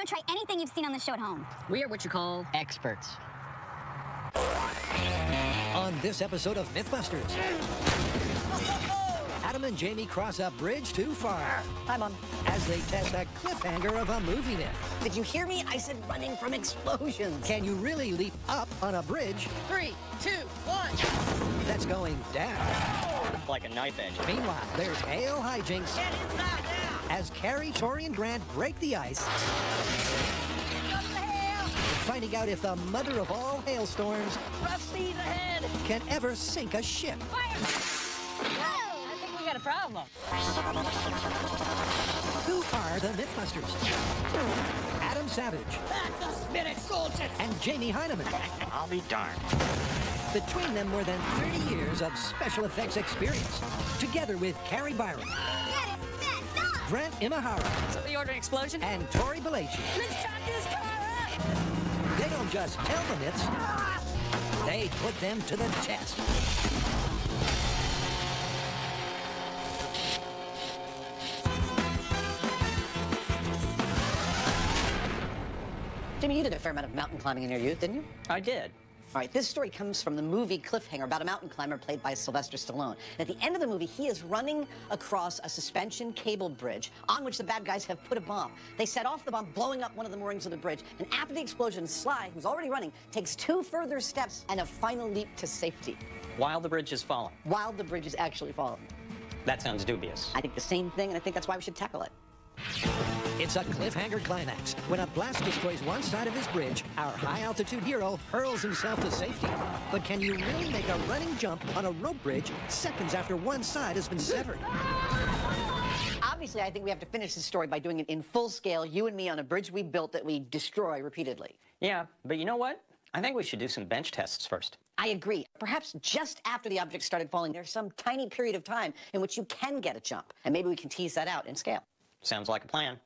Don't try anything you've seen on the show at home. We are what you call experts. On this episode of MythBusters, Adam and Jamie cross a bridge too far. Hi, Mom. As they test a cliffhanger of a movie myth. Did you hear me? I said running from explosions. Can you really leap up on a bridge 3, 2, 1. that's going down? Like a knife edge. Meanwhile, there's Hail Hijinx Get inside now. as Carrie, Tori, and Grant break the ice, finding out if the mother of all hailstorms Rough speed ahead. can ever sink a ship. I think we got a problem. Who are the MythBusters? Adam Savage That's a spinach soldier. and Jamie Heineman. I'll be darned. Between them, more than 30 years of special effects experience, together with Carrie Byron, That is messed up! Grant Imahara, So the order explosion? and Tori Belleci. Let's chop this car up. They don't just tell the myths, they put them to the test. Jimmy, you did a fair amount of mountain climbing in your youth, didn't you? I did. All right, this story comes from the movie Cliffhanger about a mountain climber played by Sylvester Stallone. At the end of the movie, he is running across a suspension cable bridge on which the bad guys have put a bomb. They set off the bomb, blowing up one of the moorings of the bridge. And after the explosion, Sly, who's already running, takes 2 further steps and a final leap to safety While the bridge is falling. while the bridge is actually falling. That sounds dubious. I think the same thing, and I think that's why we should tackle it. It's a cliffhanger climax. When a blast destroys one side of his bridge, our high-altitude hero hurls himself to safety. But can you really make a running jump on a rope bridge seconds after one side has been severed? Obviously, I think we have to finish this story by doing it in full scale, you and me on a bridge we built that we destroy repeatedly. Yeah, but you know what? I think we should do some bench tests first. I agree. Perhaps just after the object started falling, there's some tiny period of time in which you can get a jump. And maybe we can tease that out in scale. Sounds like a plan.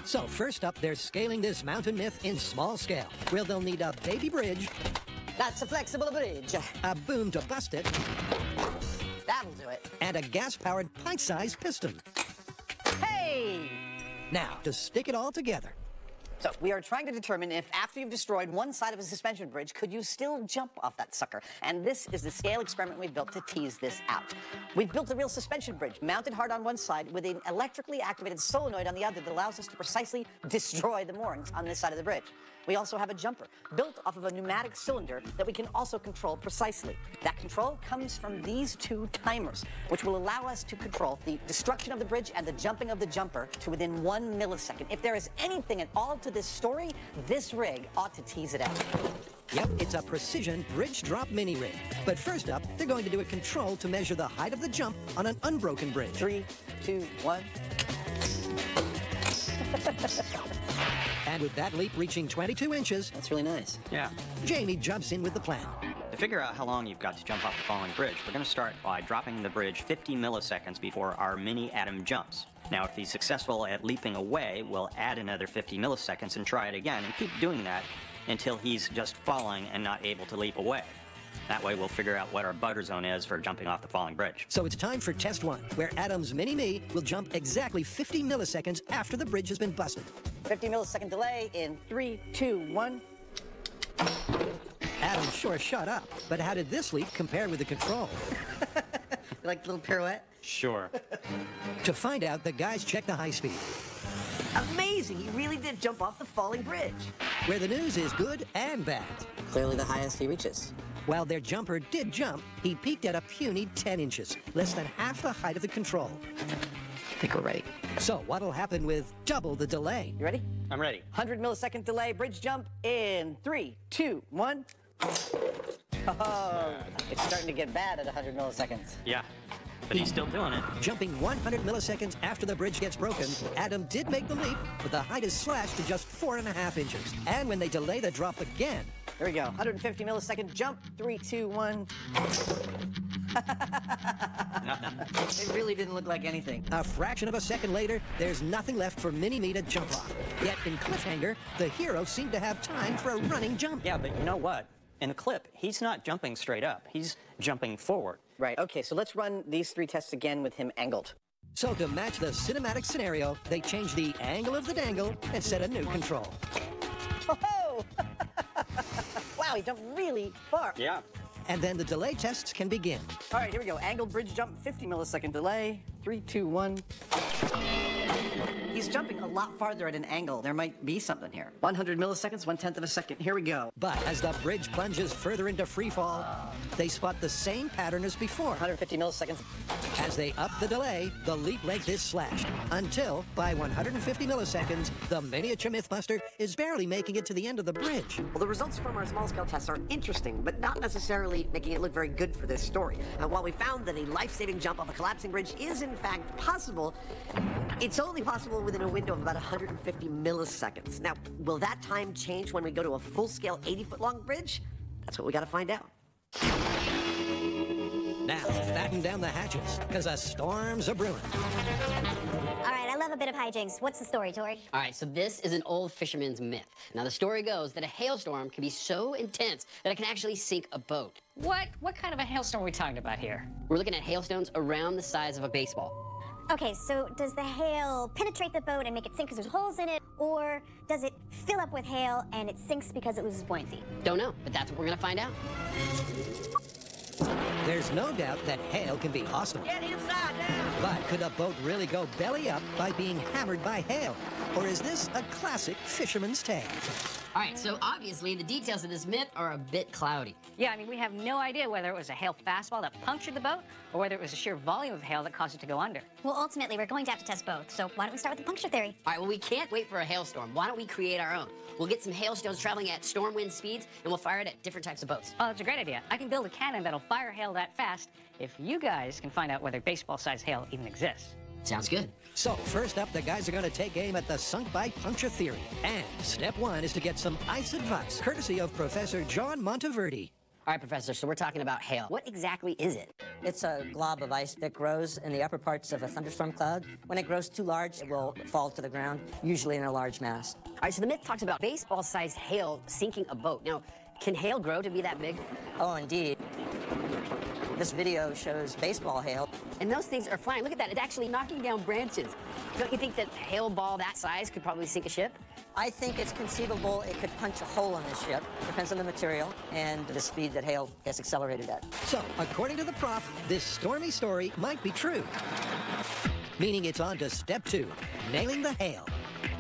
So first up, they're scaling this mountain myth in small scale, where they'll need a baby bridge, That's a flexible bridge. a boom to bust it, That'll do it. and a gas-powered pint-sized piston. Hey! Now, to stick it all together. So we are trying to determine if after you've destroyed one side of a suspension bridge, could you still jump off that sucker? And this is the scale experiment we built to tease this out. We've built a real suspension bridge, mounted hard on one side with an electrically activated solenoid on the other that allows us to precisely destroy the moorings on this side of the bridge. We also have a jumper built off of a pneumatic cylinder that we can also control precisely. That control comes from these 2 timers, which will allow us to control the destruction of the bridge and the jumping of the jumper to within 1 millisecond. If there is anything at all to this story, this rig ought to tease it out. Yep, it's a precision bridge drop mini rig. But first up, they're going to do a control to measure the height of the jump on an unbroken bridge. 3, 2, 1. And with that leap reaching 22 inches, That's really nice. Yeah. Jamie jumps in with the plan. To figure out how long you've got to jump off the falling bridge, we're going to start by dropping the bridge 50 milliseconds before our mini Adam jumps. Now, if he's successful at leaping away, we'll add another 50 milliseconds and try it again, and keep doing that until he's just falling and not able to leap away. That way, we'll figure out what our butter zone is for jumping off the falling bridge. So it's time for test 1, where Adam's mini-me will jump exactly 50 milliseconds after the bridge has been busted. 50 millisecond delay in 3, 2, 1. Adam sure shut up, but how did this leap compare with the control? Like a little pirouette? Sure. To find out, the guys check the high speed, Amazing! He really did jump off the falling bridge. where the news is good and bad. Clearly the highest he reaches. While their jumper did jump, he peaked at a puny 10 inches, less than half the height of the control. I think we're ready. So what'll happen with double the delay? You ready? I'm ready. 100 millisecond delay, bridge jump in 3, 2, 1. Oh, it's starting to get bad at 100 milliseconds. Yeah. But he's still doing it. Jumping 100 milliseconds after the bridge gets broken, Adam did make the leap, but the height is slashed to just 4.5 inches. And when they delay the drop again, Here we go. 150 millisecond jump. 3, 2, 1. It really didn't look like anything. a fraction of a second later, there's nothing left for Mini-Me to jump off. Yet in Cliffhanger, the hero seemed to have time for a running jump. Yeah, but you know what? In the clip, he's not jumping straight up. He's jumping forward. Right, okay, so let's run these 3 tests again with him angled. So to match the cinematic scenario, they change the angle of the dangle and set a new control. Oh! Wow, he jumped really far. Yeah. And then the delay tests can begin. All right, here we go. Angled bridge jump, 50 millisecond delay. 3, 2, 1. He's jumping a lot farther at an angle. There might be something here. 100 milliseconds, 1/10 of a second. Here we go. But as the bridge plunges further into free fall, they spot the same pattern as before. 150 milliseconds. As they up the delay, the leap length is slashed. Until, by 150 milliseconds, the miniature MythBuster is barely making it to the end of the bridge. Well, the results from our small-scale tests are interesting, but not necessarily making it look very good for this story. While we found that a life-saving jump off a collapsing bridge is, in fact, possible, it's only possible within a window of about 150 milliseconds. Now, will that time change when we go to a full-scale 80-foot-long bridge? That's what we got to find out. Now, batten down the hatches, because a storm's a brewing. All right, I love a bit of hijinks. What's the story, Tori? All right, so this is an old fisherman's myth. Now, the story goes that a hailstorm can be so intense that it can actually sink a boat. What kind of a hailstorm are we talking about here? We're looking at hailstones around the size of a baseball. Okay, so does the hail penetrate the boat and make it sink because there's holes in it, or does it fill up with hail and it sinks because it loses buoyancy? Don't know, but that's what we're gonna find out. There's no doubt that hail can be hostile. Get inside now! But could a boat really go belly up by being hammered by hail? Or is this a classic fisherman's tale? All right, so obviously the details of this myth are a bit cloudy. Yeah, I mean, we have no idea whether it was a hail fastball that punctured the boat or whether it was a sheer volume of hail that caused it to go under. Well, ultimately, we're going to have to test both, so why don't we start with the puncture theory? All right, well, we can't wait for a hailstorm. Why don't we create our own? We'll get some hailstones traveling at storm wind speeds, and we'll fire it at different types of boats. Oh, that's a great idea. I can build a cannon that'll fire hail that fast if you guys can find out whether baseball-sized hail even exists. Sounds good. So, first up, the guys are going to take aim at the sunk by puncture theory. And step one is to get some ice advice, courtesy of Professor John Monteverdi. All right, Professor, so we're talking about hail. What exactly is it? It's a glob of ice that grows in the upper parts of a thunderstorm cloud. When it grows too large, it will fall to the ground, usually in a large mass. All right, so the myth talks about baseball-sized hail sinking a boat. Now, can hail grow to be that big? Oh, indeed. This video shows baseball hail. And those things are flying. Look at that. It's actually knocking down branches. Don't you think that a hail ball that size could probably sink a ship? I think it's conceivable it could punch a hole in the ship. Depends on the material and the speed that hail gets accelerated at. So, according to the prof, this stormy story might be true. Meaning it's on to step two, nailing the hail.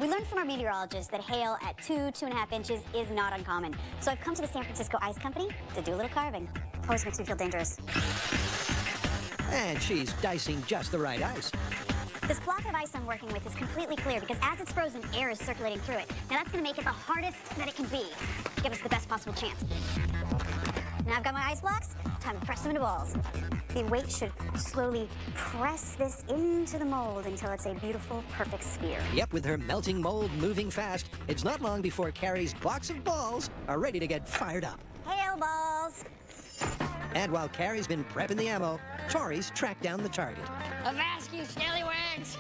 We learned from our meteorologist that hail at 2.5 inches is not uncommon. So I've come to the San Francisco Ice Company to do a little carving. Always makes me feel dangerous. And she's dicing just the right ice. This block of ice I'm working with is completely clear because as it's frozen, air is circulating through it. Now that's going to make it the hardest that it can be. Give us the best possible chance. Now I've got my ice blocks. Time to press them into balls. The weight should slowly press this into the mold until it's a beautiful, perfect sphere. Yep, with her melting mold moving fast, it's not long before Carrie's box of balls are ready to get fired up. Hail balls! And while Carrie's been prepping the ammo, Tori's tracked down the target. Avast, you scallywags!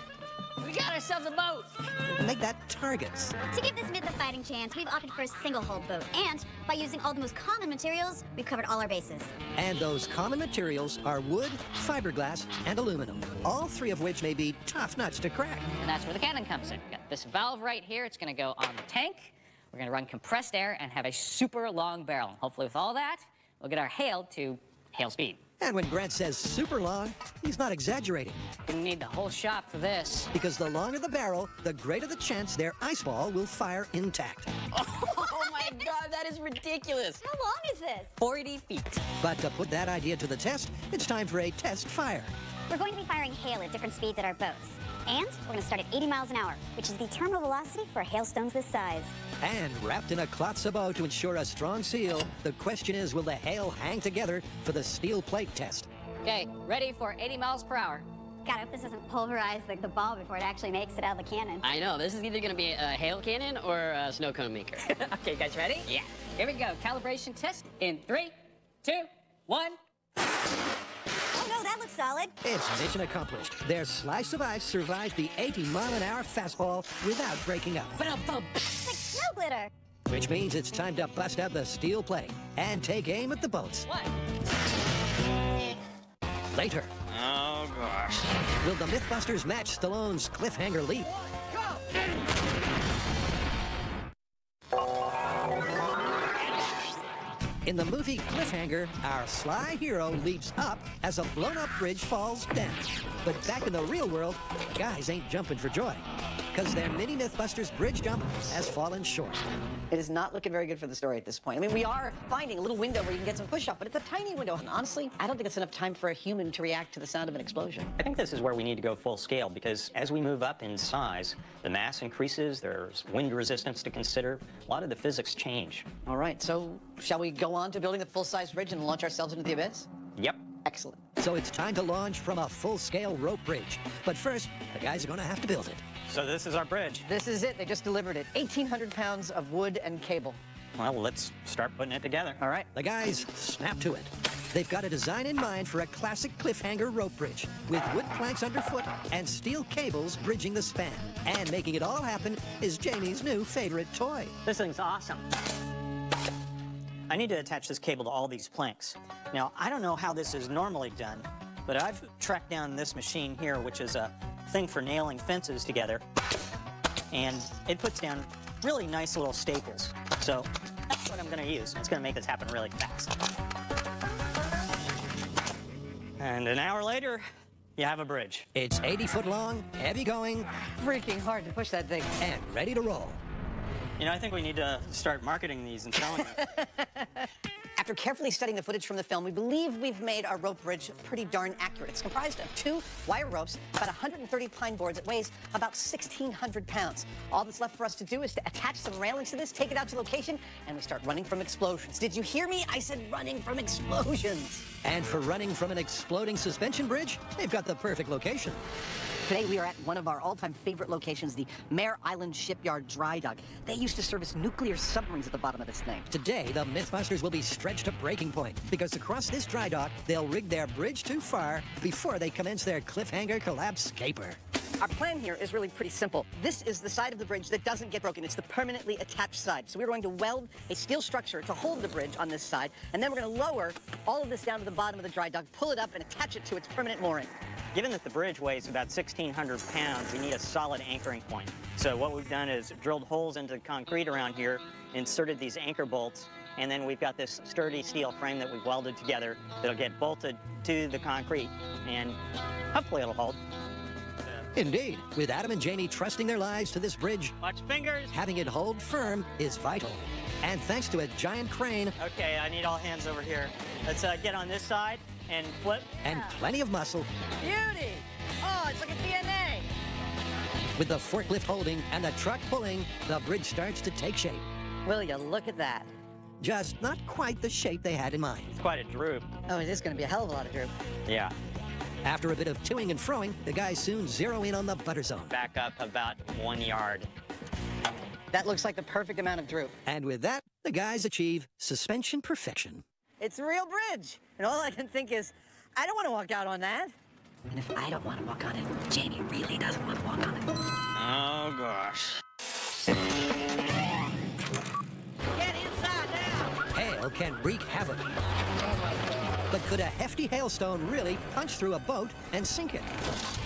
We got ourselves a boat! Make that targets. To give this myth a fighting chance, we've opted for a single-hull boat. And by using all the most common materials, we've covered all our bases. And those common materials are wood, fiberglass, and aluminum, all three of which may be tough nuts to crack. And that's where the cannon comes in. We've got this valve right here. It's going to go on the tank. We're going to run compressed air and have a super long barrel. Hopefully with all that, we'll get our hail to hail speed. And when Grant says super long, he's not exaggerating. We need the whole shop for this. Because the longer the barrel, the greater the chance their ice ball will fire intact. Oh my God, that is ridiculous. How long is this? 40 feet. But to put that idea to the test, it's time for a test fire. We're going to be firing hail at different speeds at our boats. And we're going to start at 80 miles an hour, which is the terminal velocity for hailstones this size. And wrapped in a cloth sabot to ensure a strong seal, the question is, will the hail hang together for the steel plate test? Okay, ready for 80 miles per hour. God, I hope this doesn't pulverize the ball before it actually makes it out of the cannon. I know, this is either going to be a hail cannon or a snow cone maker. Okay, guys, ready? Yeah. Here we go. Calibration test in 3, 2, 1. Oh no, that looks solid. It's mission accomplished. Their slice of ice survived the 80-mile-an-hour fastball without breaking up. Ba-dum-bum. It's like snow glitter. Which means it's time to bust out the steel plate and take aim at the boats. What? Later. Oh, gosh. Will the MythBusters match Stallone's cliffhanger leap? In the movie Cliffhanger, our sly hero leaps up as a blown-up bridge falls down. But back in the real world, guys ain't jumping for joy, because their mini MythBusters bridge jump has fallen short. It is not looking very good for the story at this point. I mean, we are finding a little window where you can get some push-up, but it's a tiny window. And honestly, I don't think it's enough time for a human to react to the sound of an explosion. I think this is where we need to go full scale, because as we move up in size, the mass increases, there's wind resistance to consider, a lot of the physics change. All right, so shall we go on to building the full-size bridge and launch ourselves into the abyss? Yep. Excellent. So it's time to launch from a full-scale rope bridge. But first, the guys are going to have to build it. So this is our bridge. This is it. They just delivered it. 1,800 pounds of wood and cable. Well, let's start putting it together. All right. The guys snap to it. They've got a design in mind for a classic cliffhanger rope bridge with wood planks underfoot and steel cables bridging the span. And making it all happen is Jamie's new favorite toy. This thing's awesome. I need to attach this cable to all these planks. Now, I don't know how this is normally done, but I've tracked down this machine here, which is a thing for nailing fences together, and it puts down really nice little staples. So that's what I'm going to use. It's going to make this happen really fast. And an hour later, you have a bridge. It's 80 foot long, heavy going, Freaking hard to push that thing. and ready to roll. You know, I think we need to start marketing these and selling them. After carefully studying the footage from the film, we believe we've made our rope bridge pretty darn accurate. It's comprised of 2 wire ropes, about 130 pine boards. It weighs about 1,600 pounds. All that's left for us to do is to attach some railings to this, take it out to location, and we start running from explosions. Did you hear me? I said running from explosions. And for running from an exploding suspension bridge, they've got the perfect location. Today we are at one of our all-time favorite locations, the Mare Island Shipyard Dry Dock. They used to service nuclear submarines at the bottom of this thing. Today, the MythBusters will be stretched to breaking point, because across this dry dock, they'll rig their bridge too far before they commence their cliffhanger collapse caper. Our plan here is really pretty simple. This is the side of the bridge that doesn't get broken. It's the permanently attached side. So we're going to weld a steel structure to hold the bridge on this side, and then we're going to lower all of this down to the bottom of the dry dock, pull it up, and attach it to its permanent mooring. Given that the bridge weighs about 1,600 pounds, we need a solid anchoring point. So what we've done is drilled holes into the concrete around here, inserted these anchor bolts, and then we've got this sturdy steel frame that we've welded together that'll get bolted to the concrete, and hopefully it'll hold. Indeed, with Adam and Jamie trusting their lives to this bridge, Watch fingers. having it hold firm is vital. And thanks to a giant crane Okay, I need all hands over here. Let's get on this side and flip. and plenty of muscle, Beauty! Oh, it's like a DNA! with the forklift holding and the truck pulling, the bridge starts to take shape. Will you look at that? Just not quite the shape they had in mind. It's quite a droop. Oh, it is going to be a hell of a lot of droop. Yeah. After a bit of toing and froing, the guys soon zero in on the butter zone. Back up about 1 yard. That looks like the perfect amount of droop. And with that, the guys achieve suspension perfection. It's a real bridge. And all I can think is, I don't want to walk out on that. And if I don't want to walk on it, Jamie really doesn't want to walk on it. Oh, gosh. Get inside now! Hail can wreak havoc. But could a hefty hailstone really punch through a boat and sink it?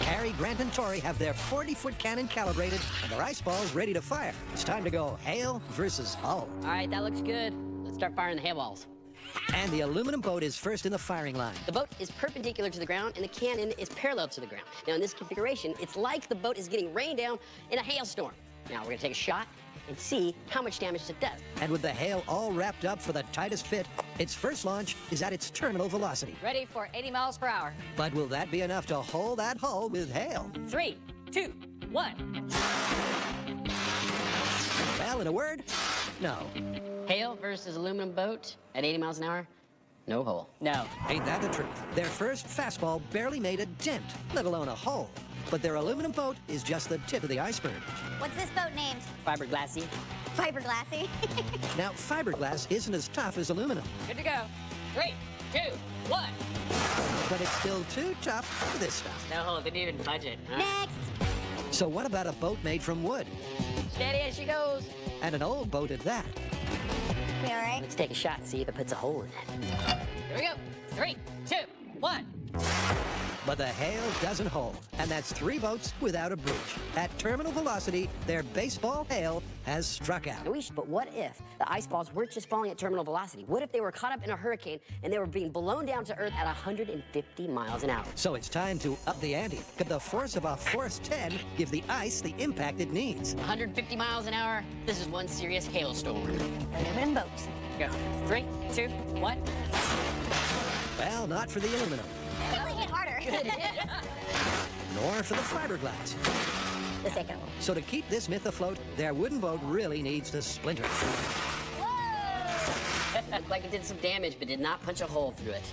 Harry, Grant, and Tori have their 40-foot cannon calibrated and their ice balls ready to fire. It's time to go hail versus hull. All right, that looks good. Let's start firing the hail balls. And the aluminum boat is first in the firing line. The boat is perpendicular to the ground, and the cannon is parallel to the ground. Now, in this configuration, it's like the boat is getting rained down in a hailstorm. Now, we're gonna take a shot and see how much damage it does. And with the hail all wrapped up for the tightest fit, its first launch is at its terminal velocity. Ready for 80 miles per hour. But will that be enough to hold that hull with hail? 3, 2, 1. Well, in a word, no. Hail versus aluminum boat at 80 miles an hour, no hole. No. Ain't that the truth? Their first fastball barely made a dent, let alone a hole. But their aluminum boat is just the tip of the iceberg. What's this boat named? Fiberglassy. Fiberglassy. Now, fiberglass isn't as tough as aluminum, Good to go. 3, 2, 1. but it's still too tough for this stuff. No hole. Didn't even budget. Next. So what about a boat made from wood? Steady as she goes. And an old boat at that. We all right? Let's take a shot and see if it puts a hole in it. Here we go. 3, 2, 1. But the hail doesn't hold, and that's 3 boats without a bridge. At terminal velocity, their baseball hail has struck out. But what if the ice balls weren't just falling at terminal velocity? What if they were caught up in a hurricane and they were being blown down to Earth at 150 miles an hour? So it's time to up the ante. Could the force of a force 10 give the ice the impact it needs? 150 miles an hour? This is one serious hailstorm. Aluminum boats. Go. 3, 2, 1. Well, not for the aluminum, Really hit harder. nor for the fiberglass. The second. So to keep this myth afloat, their wooden boat really needs to splinter. Looked like it did some damage, but did not punch a hole through it.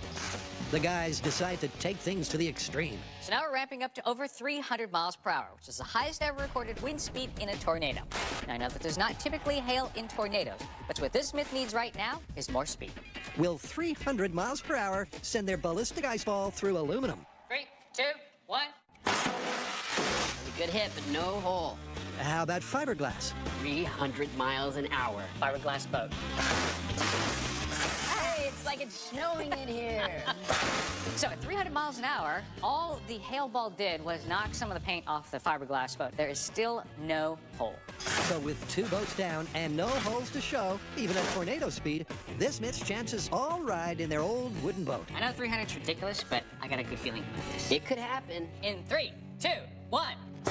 The guys decide to take things to the extreme. So now we're ramping up to over 300 miles per hour, which is the highest ever recorded wind speed in a tornado. Now, I know that there's not typically hail in tornadoes, but what this myth needs right now is more speed. Will 300 miles per hour send their ballistic ice ball through aluminum? 3, 2, 1. A good hit, but no hole. How about fiberglass? 300 miles an hour. Fiberglass boat. Hey, it's like it's snowing in here. So at 300 miles an hour, all the hail ball did was knock some of the paint off the fiberglass boat. There is still no hole. So with 2 boats down and no holes to show, even at tornado speed, this myth's chances all ride in their old wooden boat. I know 300's ridiculous, but I got a good feeling about this. It could happen. In 3, 2, 1. I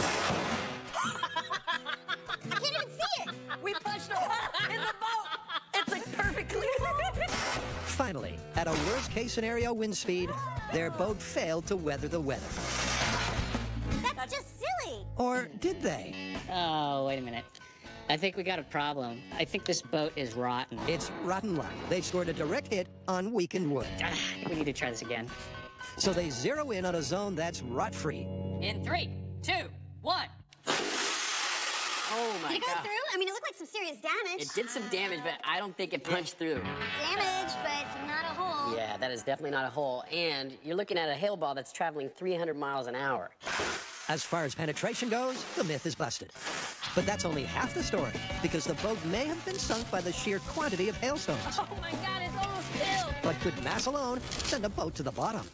can't even see it. We punched a hole in the boat. It's like perfectly. Finally, at a worst-case scenario wind speed, their boat failed to weather the weather. That's just silly. Or did they? Oh, wait a minute. I think we got a problem. I think this boat is rotten. It's rotten luck. They scored a direct hit on weakened wood. I think we need to try this again. So they zero in on a zone that's rot-free. In 3, 2, 1. Oh my Did it go God. through? I mean, it looked like some serious damage. It did some damage, but I don't think it punched through. Damage, but not a hole. Yeah, that is definitely not a hole. And you're looking at a hail ball that's traveling 300 miles an hour. As far as penetration goes, the myth is busted. But that's only half the story, because the boat may have been sunk by the sheer quantity of hailstones. Oh my God, it's almost filled. But could mass alone send a boat to the bottom?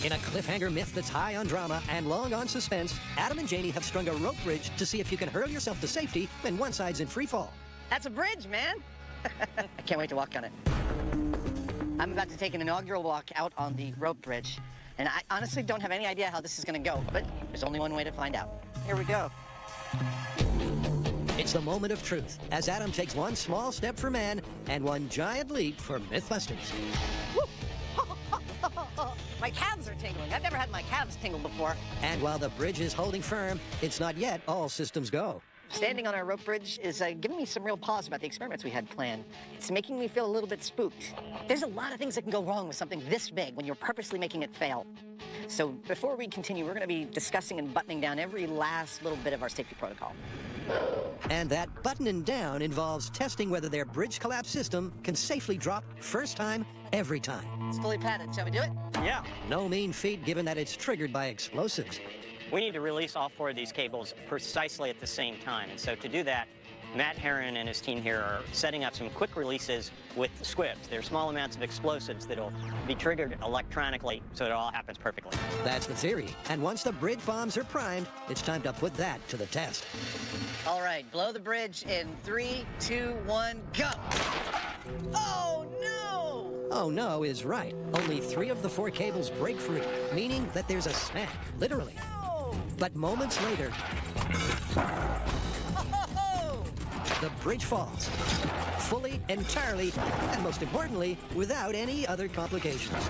In a cliffhanger myth that's high on drama and long on suspense, Adam and Jamie have strung a rope bridge to see if you can hurl yourself to safety when one side's in free fall. That's a bridge, man. I can't wait to walk on it. I'm about to take an inaugural walk out on the rope bridge, and I honestly don't have any idea how this is going to go, but there's only one way to find out. Here we go. It's the moment of truth, as Adam takes one small step for man and one giant leap for MythBusters. Woo! My calves are tingling. I've never had my calves tingle before. And while the bridge is holding firm, it's not yet all systems go. Standing on our rope bridge is giving me some real pause about the experiments we had planned. It's making me feel a little bit spooked. There's a lot of things that can go wrong with something this big when you're purposely making it fail. So before we continue, we're going to be discussing and buttoning down every last little bit of our safety protocol. And that buttoning down involves testing whether their bridge collapse system can safely drop first time, every time. It's fully padded. Shall we do it? Yeah. No mean feat given that it's triggered by explosives. We need to release all 4 of these cables precisely at the same time. And so to do that, Matt Herron and his team here are setting up some quick releases with squibs. They're small amounts of explosives that'll be triggered electronically, so it all happens perfectly. That's the theory. And once the bridge bombs are primed, it's time to put that to the test. All right, blow the bridge in 3, 2, 1, go! Oh, no! Oh no is right. Only 3 of the 4 cables break free, meaning that there's a snag, literally. No! But moments later, the bridge falls. Fully, entirely, and most importantly, without any other complications.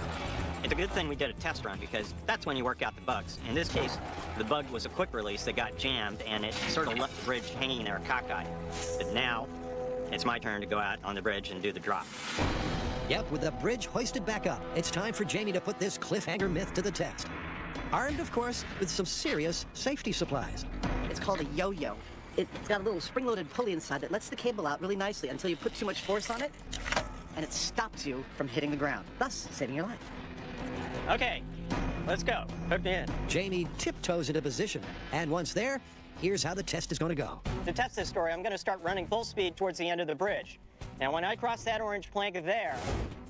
It's a good thing we did a test run because that's when you work out the bugs. In this case, the bug was a quick release that got jammed and it sort of left the bridge hanging there cockeyed. But now, it's my turn to go out on the bridge and do the drop. Yep, with the bridge hoisted back up, it's time for Jamie to put this cliffhanger myth to the test. Armed, of course, with some serious safety supplies. It's called a yo-yo. It's got a little spring-loaded pulley inside that lets the cable out really nicely until you put too much force on it, and it stops you from hitting the ground, thus saving your life. Okay, let's go. Hook me in. Jamie tiptoes into position, and once there, here's how the test is going to go. To test this story, I'm going to start running full speed towards the end of the bridge. Now, when I cross that orange plank there,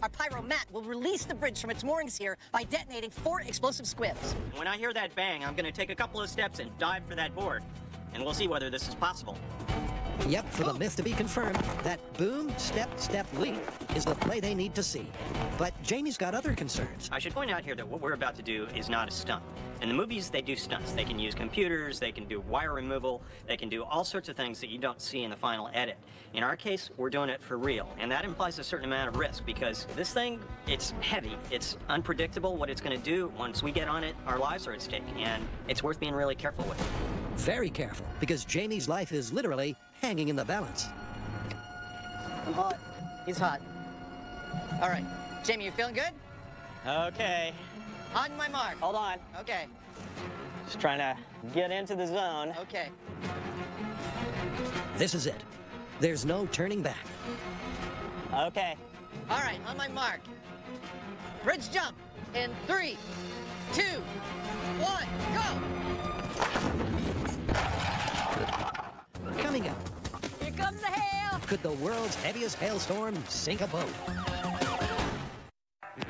our pyro mat will release the bridge from its moorings here by detonating 4 explosive squibs. When I hear that bang, I'm going to take a couple of steps and dive for that board. And we'll see whether this is possible. Yep, for the myth to be confirmed, that boom, step, step, leap is the play they need to see. But Jamie's got other concerns. I should point out here that what we're about to do is not a stunt. In the movies, they do stunts. They can use computers, they can do wire removal, they can do all sorts of things that you don't see in the final edit. In our case, we're doing it for real, and that implies a certain amount of risk because this thing, it's heavy, it's unpredictable what it's going to do. Once we get on it, our lives are at stake, and it's worth being really careful with. Very careful, because Jamie's life is literally hanging in the balance. I'm hot. He's hot. All right. Jamie, you feeling good? Okay. On my mark. Hold on. Okay. Just trying to get into the zone. Okay. This is it. There's no turning back. Okay. All right, on my mark. Bridge jump in 3, 2, 1, go! Coming up, Here comes the hail! could the world's heaviest hailstorm sink a boat?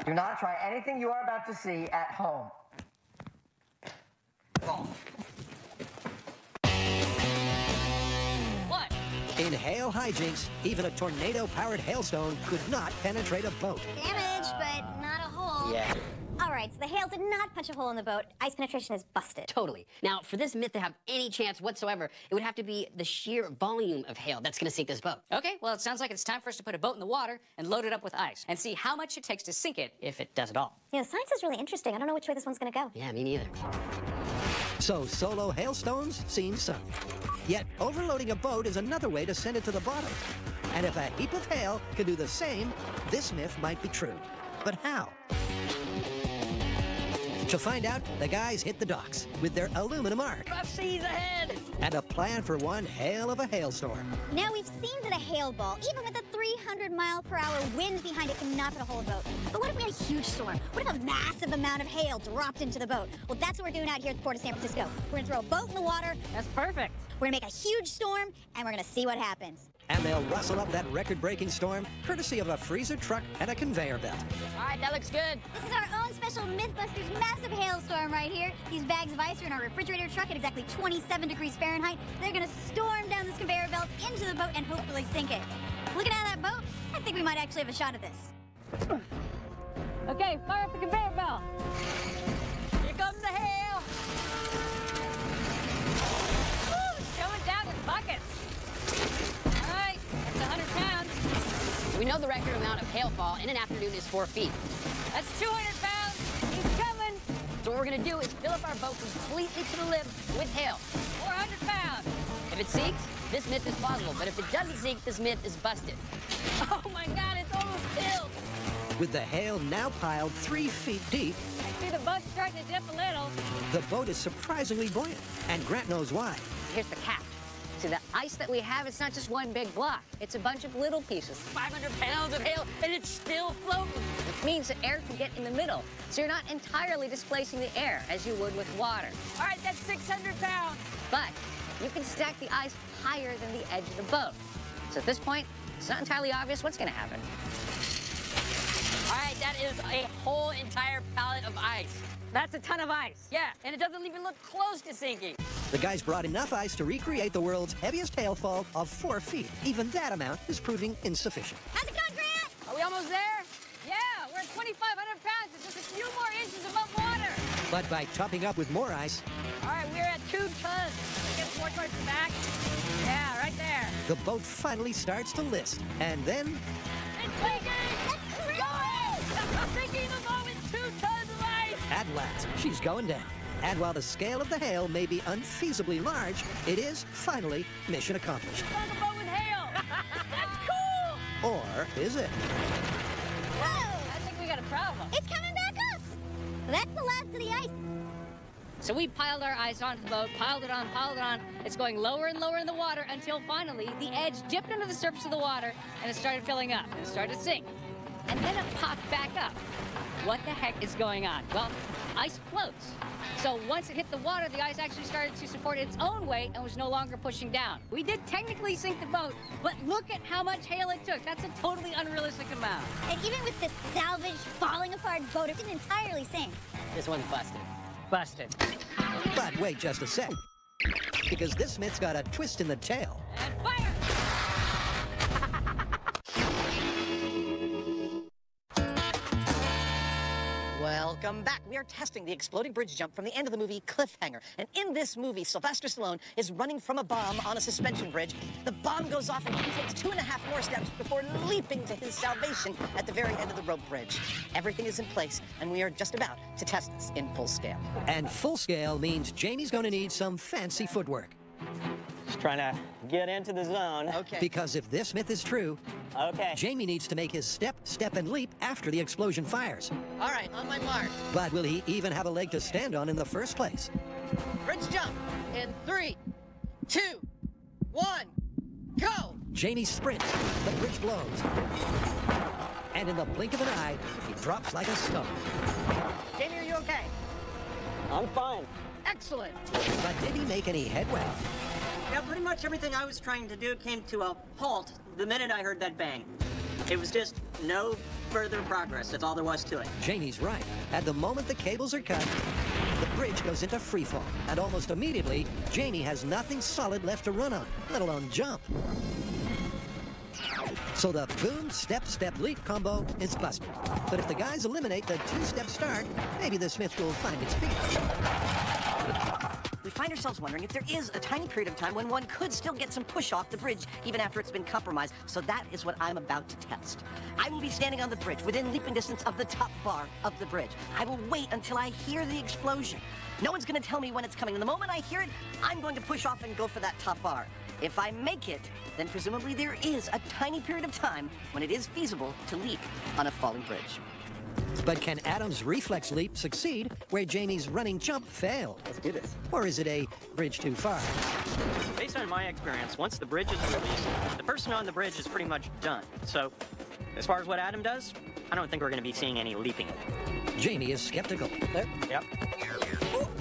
Do not try anything you are about to see at home. What? In hail hijinks, even a tornado-powered hailstone could not penetrate a boat. Damage, but not a hole. Yeah. All right, so the hail did not punch a hole in the boat. Ice penetration is busted. Totally. Now, for this myth to have any chance whatsoever, it would have to be the sheer volume of hail that's going to sink this boat. Okay, well, it sounds like it's time for us to put a boat in the water and load it up with ice and see how much it takes to sink it, if it does at all. You know, science is really interesting. I don't know which way this one's gonna go. Yeah, me neither. So solo hailstones seem some. Yet overloading a boat is another way to send it to the bottom. And if a heap of hail can do the same, this myth might be true. But how? To find out, the guys hit the docks with their aluminum arc Rough seas ahead! and a plan for one hail of a hailstorm. Now, we've seen that a hail ball, even with a 300-mile-per-hour wind behind it, cannot put a hole in a boat. But what if we had a huge storm? What if a massive amount of hail dropped into the boat? Well, that's what we're doing out here at the Port of San Francisco. We're gonna throw a boat in the water, That's perfect. we're gonna make a huge storm, and we're gonna see what happens. And they'll rustle up that record-breaking storm courtesy of a freezer truck and a conveyor belt. All right, that looks good. This is our own special MythBusters massive hailstorm right here. These bags of ice are in our refrigerator truck at exactly 27 degrees Fahrenheit. They're gonna storm down this conveyor belt into the boat and hopefully sink it. Looking at that boat, I think we might actually have a shot at this. Okay, fire up the conveyor belt. Here comes the hail! Woo, it's coming down in buckets. All right, that's 100 pounds. We know the record amount of hailfall in an afternoon is 4 feet. That's 200 pounds. He's coming. So what we're going to do is fill up our boat completely to the lip with hail. 400 pounds. If it sinks, this myth is plausible. But if it doesn't sink, this myth is busted. Oh my God, it's almost filled. With the hail now piled 3 feet deep, I see the boat's starting to dip a little. the boat is surprisingly buoyant. And Grant knows why. Here's the catch. See, the ice that we have, it's not just one big block. It's a bunch of little pieces. 500 pounds of hail, and it's still floating. Which means that air can get in the middle. So you're not entirely displacing the air as you would with water. All right, that's 600 pounds. But you can stack the ice higher than the edge of the boat. So at this point, it's not entirely obvious what's gonna happen. All right, that is a whole entire pallet of ice. That's a ton of ice. Yeah, and it doesn't even look close to sinking. The guys brought enough ice to recreate the world's heaviest hailfall of 4 feet. Even that amount is proving insufficient. How's it going, Grant? Are we almost there? Yeah, we're at 2,500 pounds. It's just a few more inches above water. But by topping up with more ice, All right, we're at 2 tons. Get more towards the back. Yeah, right there. the boat finally starts to list. And then, It's sinking! It's going! I'm sinking the boat with 2 tons of ice! at last, she's going down. And while the scale of the hail may be unfeasibly large, it is finally mission accomplished. On the boat with hail! That's cool! Or is it? Whoa! I think we got a problem. It's coming back up! That's the last of the ice. So we piled our ice onto the boat, piled it on, piled it on. It's going lower and lower in the water until finally the edge dipped into the surface of the water and it started filling up and it started to sink. And then it popped back up. What the heck is going on? Well, ice floats. So once it hit the water, the ice actually started to support its own weight and was no longer pushing down. We did technically sink the boat, but look at how much hail it took. That's a totally unrealistic amount. And even with this salvaged, falling apart boat, it didn't entirely sink. This one's busted. Busted. But wait just a sec, because this myth's got a twist in the tail. And fire! Welcome back. We are testing the exploding bridge jump from the end of the movie Cliffhanger. And in this movie, Sylvester Stallone is running from a bomb on a suspension bridge. The bomb goes off and he takes 2.5 more steps before leaping to his salvation at the very end of the rope bridge. Everything is in place, and we are just about to test this in full scale. And full scale means Jamie's going to need some fancy footwork. Just trying to get into the zone. Okay. Because if this myth is true, Okay. Jamie needs to make his step, and leap after the explosion fires. All right, on my mark. But will he even have a leg to stand on in the first place? Bridge jump in 3, 2, 1, go! Jamie sprints, the bridge blows. And in the blink of an eye, he drops like a stone. Jamie, are you okay? I'm fine. Excellent. But did he make any headway? Yeah, pretty much everything I was trying to do came to a halt the minute I heard that bang. It was just no further progress. That's all there was to it. Jamie's right. At the moment the cables are cut, the bridge goes into freefall. And almost immediately, Jamie has nothing solid left to run on, let alone jump. So the boom, step, leap combo is busted. But if the guys eliminate the two-step start, maybe the Smith will find its feet. We find ourselves wondering if there is a tiny period of time when one could still get some push off the bridge, even after it's been compromised. So that is what I'm about to test. I will be standing on the bridge within leaping distance of the top bar of the bridge. I will wait until I hear the explosion. No one's going to tell me when it's coming. And the moment I hear it, I'm going to push off and go for that top bar. If I make it, then presumably there is a tiny period of time when it is feasible to leap on a falling bridge. But can Adam's reflex leap succeed where Jamie's running jump failed? Let's do this. Or is it a bridge too far? Based on my experience, once the bridge is released, the person on the bridge is pretty much done. So, as far as what Adam does, I don't think we're going to be seeing any leaping. Jamie is skeptical. There. Yep.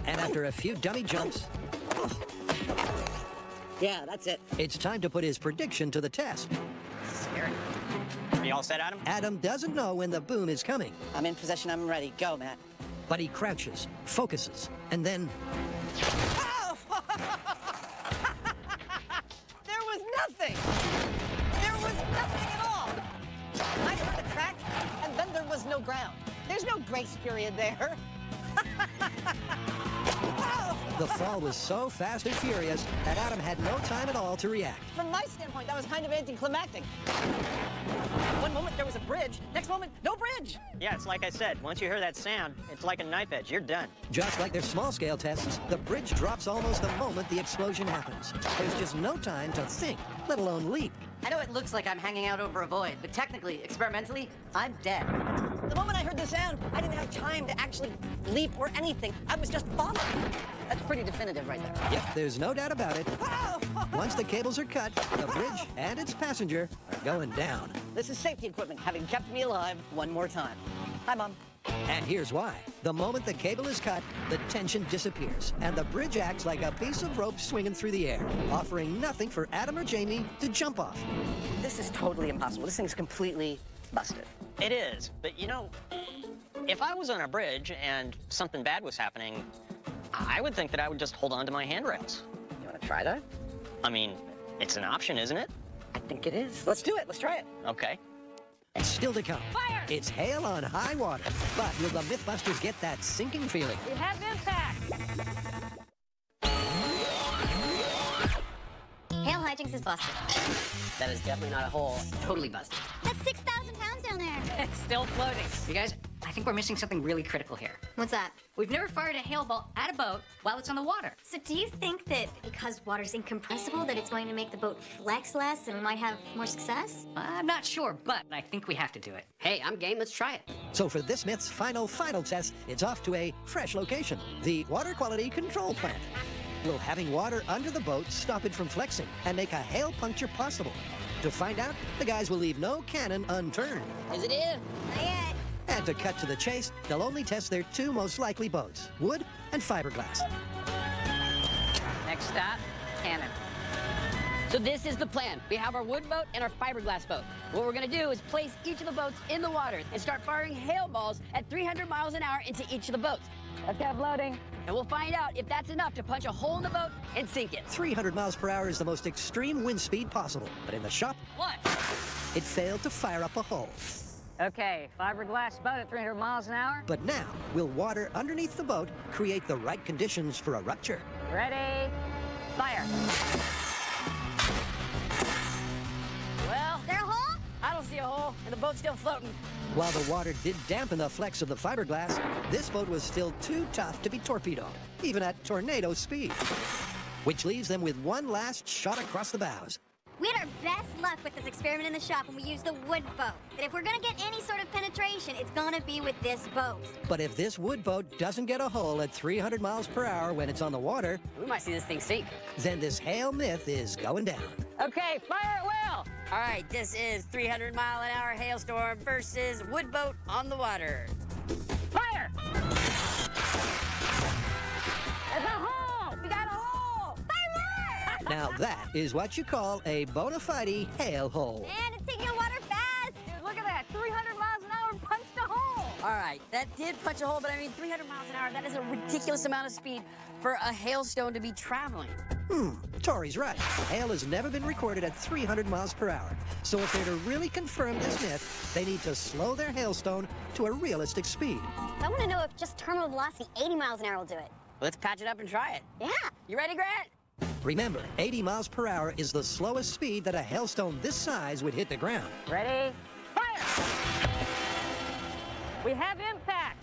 And after a few dummy jumps, Yeah, that's it. it's time to put his prediction to the test. Scary. Are you all set, Adam? Adam doesn't know when the boom is coming, I'm in possession. I'm ready. Go, Matt. but he crouches, focuses, and then Oh! There was nothing. There was nothing at all. I heard a crack, and then there was no ground. There's no grace period there. Oh! the fall was so fast and furious that Adam had no time at all to react. From my standpoint, that was kind of anticlimactic. One moment there was a bridge, next moment, no bridge. Yeah, it's like I said. Once you hear that sound, it's like a knife edge. You're done. Just like their small-scale tests, the bridge drops almost the moment the explosion happens. There's just no time to think, let alone leap. I know it looks like I'm hanging out over a void, but technically, experimentally, I'm dead. The moment I heard the sound, I didn't have time to actually leap or anything. I was just falling. That's pretty definitive right there. Yep, there's no doubt about it. Once the cables are cut, the bridge and its passenger are going down. This is safety equipment having kept me alive one more time. Hi, Mom. And here's why. The moment the cable is cut, the tension disappears, and the bridge acts like a piece of rope swinging through the air, offering nothing for Adam or Jamie to jump off. This is totally impossible. This thing's completely busted. It is, but you know, if I was on a bridge and something bad was happening, I would think that I would just hold on to my handrails. You want to try that? I mean, it's an option, isn't it? I think it is. Let's do it. Let's try it. Okay. Still to come. Fire! It's hail on high water. But will the MythBusters get that sinking feeling? We have impact! Hail Hijinx is busted. That is definitely not a hole. Totally busted. That's 6,000 pounds down there. It's still floating. You guys, I think we're missing something really critical here. What's that? We've never fired a hail ball at a boat while it's on the water. So do you think that because water's incompressible that it's going to make the boat flex less and we might have more success? I'm not sure, but I think we have to do it. Hey, I'm game. Let's try it. So for this myth's final test, it's off to a fresh location, the Water Quality Control Plant. Will having water under the boat stop it from flexing and make a hail puncture possible? To find out, the guys will leave no cannon unturned. Is it in? Not yet. And to cut to the chase, they'll only test their two most likely boats, wood and fiberglass. Next stop, cannon. So this is the plan. We have our wood boat and our fiberglass boat. What we're gonna do is place each of the boats in the water and start firing hail balls at 300 miles an hour into each of the boats. Okay, I'm loading. And we'll find out if that's enough to punch a hole in the boat and sink it. 300 miles per hour is the most extreme wind speed possible. But in the shop, What? it failed to fire up a hole. Okay, fiberglass boat at 300 miles an hour. But now, will water underneath the boat create the right conditions for a rupture? Ready, fire. Well, Is there a hole? I don't see a hole, and the boat's still floating. While the water did dampen the flex of the fiberglass, this boat was still too tough to be torpedoed, even at tornado speed. Which leaves them with one last shot across the bows. We had our best luck with this experiment in the shop when we used the wood boat. But if we're gonna get any sort of penetration, it's gonna be with this boat. But if this wood boat doesn't get a hole at 300 miles per hour when it's on the water, We might see this thing sink. then this hail myth is going down. okay, fire at will. All right, this is 300-mile-an-hour hailstorm versus wood boat on the water. Fire! There's a hole! We got a hole! Fire! Now that is what you call a bona fide hail hole. And it's taking the water fast! Dude, look at that. 300 miles an hour punched a hole. All right, that did punch a hole, but I mean, 300 miles an hour, that is a ridiculous amount of speed for a hailstone to be traveling. Tori's right. Hail has never been recorded at 300 miles per hour. So if they're to really confirm this myth, they need to slow their hailstone to a realistic speed. I wanna know if just terminal velocity 80 miles an hour will do it. Let's patch it up and try it. Yeah. You ready, Grant? Remember, 80 miles per hour is the slowest speed that a hailstone this size would hit the ground. Ready, fire! We have impact.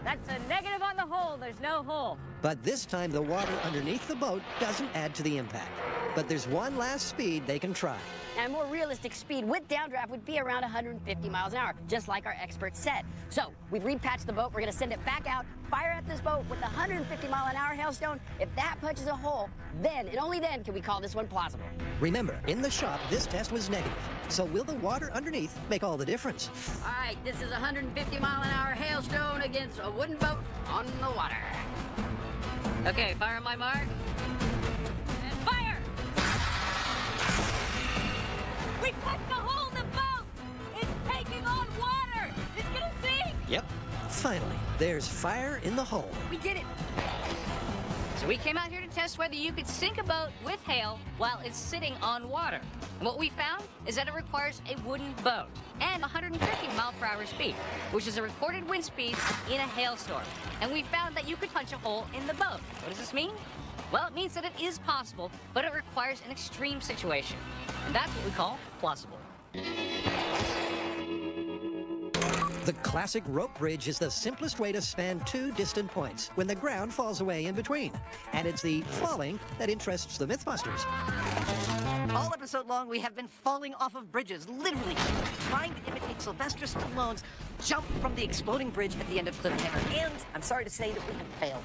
That's a negative on the hole. There's no hole. But this time the water underneath the boat doesn't add to the impact. But there's one last speed they can try. And a more realistic speed with downdraft would be around 150 miles an hour, just like our experts said. So we've repatched the boat. We're going to send it back out, fire at this boat with a 150-mile-an-hour hailstone. If that punches a hole, then and only then can we call this one plausible. Remember, in the shop, this test was negative. So will the water underneath make all the difference? All right, this is a 150-mile-an-hour hailstone against a wooden boat on the water. Okay, fire on my mark. And fire! We punched a hole in the boat! It's taking on water! It's gonna sink! Yep. Finally, there's fire in the hole. We did it. So we came out here to test whether you could sink a boat with hail while it's sitting on water. And what we found is that it requires a wooden boat and 150-mile-per-hour speed, which is a recorded wind speed in a hailstorm. And we found that you could punch a hole in the boat. What does this mean? Well, it means that it is possible, but it requires an extreme situation. And that's what we call plausible. The classic rope bridge is the simplest way to span two distant points when the ground falls away in between. And it's the falling that interests the MythBusters. All episode long, we have been falling off of bridges, literally trying to imitate Sylvester Stallone's jump from the exploding bridge at the end of Cliffhanger. And I'm sorry to say that we have failed.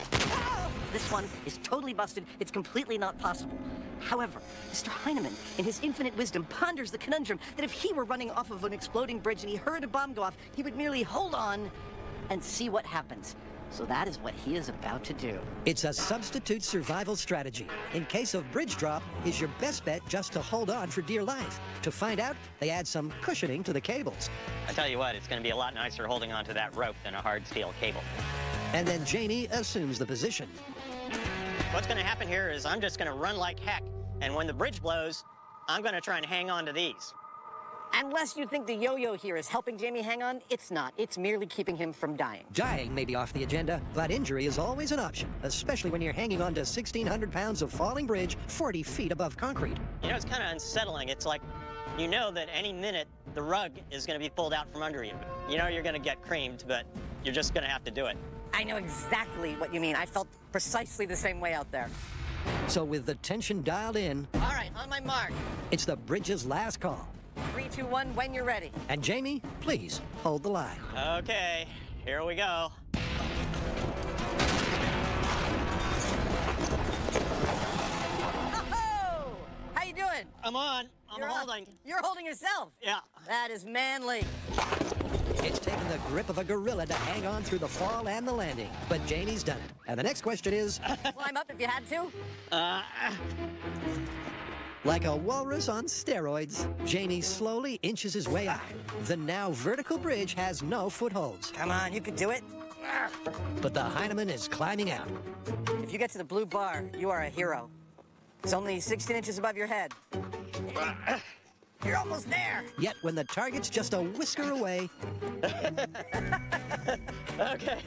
This one is totally busted. It's completely not possible. However, Mr. Heinemann, in his infinite wisdom, ponders the conundrum that if he were running off of an exploding bridge and he heard a bomb go off, he would merely hold on and see what happens. So that is what he is about to do. It's a substitute survival strategy. In case of bridge drop, is your best bet just to hold on for dear life. To find out, they add some cushioning to the cables. I tell you what, it's going to be a lot nicer holding onto that rope than a hard steel cable. And then Jamie assumes the position. What's going to happen here is I'm just going to run like heck, and when the bridge blows, I'm going to try and hang on to these. Unless you think the yo-yo here is helping Jamie hang on, it's not. It's merely keeping him from dying. Dying may be off the agenda, but injury is always an option, especially when you're hanging on to 1,600 pounds of falling bridge 40 feet above concrete. You know, it's kind of unsettling. It's like, you know that any minute the rug is going to be pulled out from under you. You know you're going to get creamed, but you're just going to have to do it. I know exactly what you mean. I felt precisely the same way out there. So with the tension dialed in, All right, on my mark. it's the bridge's last call. 3, 2, 1, when you're ready. And Jamie, please hold the line. Okay, here we go. Oh! How you doing? I'm on. I'm holding. You're holding yourself. Yeah. That is manly. It's taken the grip of a gorilla to hang on through the fall and the landing. But Jamie's done it. And the next question is... Climb up if you had to? Like a walrus on steroids, Jamie slowly inches his way up. The now vertical bridge has no footholds. Come on, you can do it. But the Heinemann is climbing out. If you get to the blue bar, you are a hero. It's only 16 inches above your head. You're almost there. Yet when the target's just a whisker away... Okay.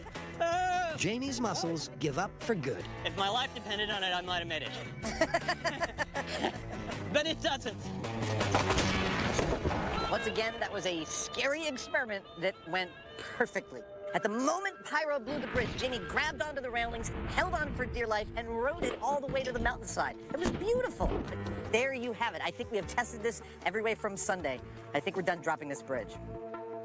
Jamie's muscles give up for good. If my life depended on it, I might have made it. But it doesn't. Once again, that was a scary experiment that went perfectly. At the moment Pyro blew the bridge, Jamie grabbed onto the railings, held on for dear life, and rode it all the way to the mountainside. It was beautiful. But there you have it. I think we have tested this every way from Sunday. I think we're done dropping this bridge.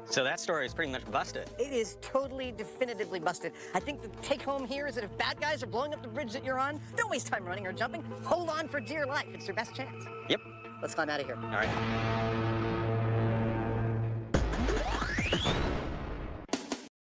So that story is pretty much busted. It is totally, definitively busted. I think the take-home here is that if bad guys are blowing up the bridge that you're on, don't waste time running or jumping. Hold on for dear life. It's your best chance. Yep. Let's climb out of here. All right.